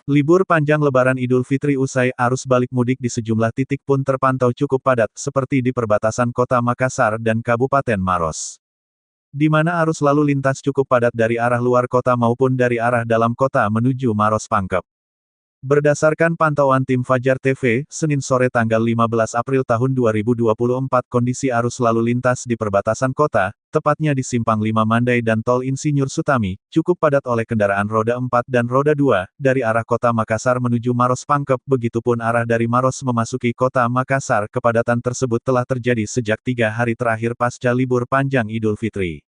Libur panjang Lebaran Idul Fitri usai, arus balik mudik di sejumlah titik pun terpantau cukup padat, seperti di perbatasan Kota Makassar dan Kabupaten Maros, di mana arus lalu lintas cukup padat dari arah luar kota maupun dari arah dalam kota menuju Maros Pangkep. Berdasarkan pantauan tim Fajar TV, Senin sore tanggal 15 April tahun 2024 kondisi arus lalu lintas di perbatasan kota, tepatnya di Simpang 5 Mandai dan Tol Insinyur Sutami, cukup padat oleh kendaraan roda 4 dan roda 2, dari arah kota Makassar menuju Maros Pangkep, begitupun arah dari Maros memasuki kota Makassar. Kepadatan tersebut telah terjadi sejak 3 hari terakhir pasca libur panjang Idul Fitri.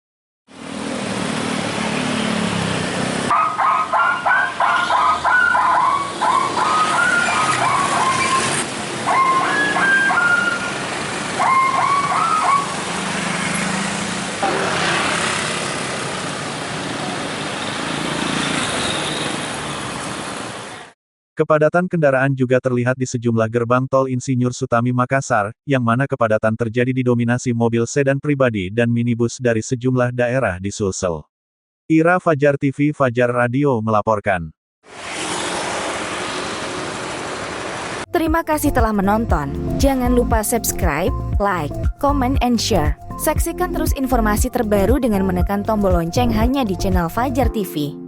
Kepadatan kendaraan juga terlihat di sejumlah gerbang tol Insinyur Sutami Makassar, yang mana kepadatan terjadi didominasi mobil sedan pribadi dan minibus dari sejumlah daerah di Sulsel. Ira Fajar TV Fajar Radio melaporkan. Terima kasih telah menonton. Jangan lupa subscribe, like, comment, and share. Saksikan terus informasi terbaru dengan menekan tombol lonceng hanya di channel Fajar TV.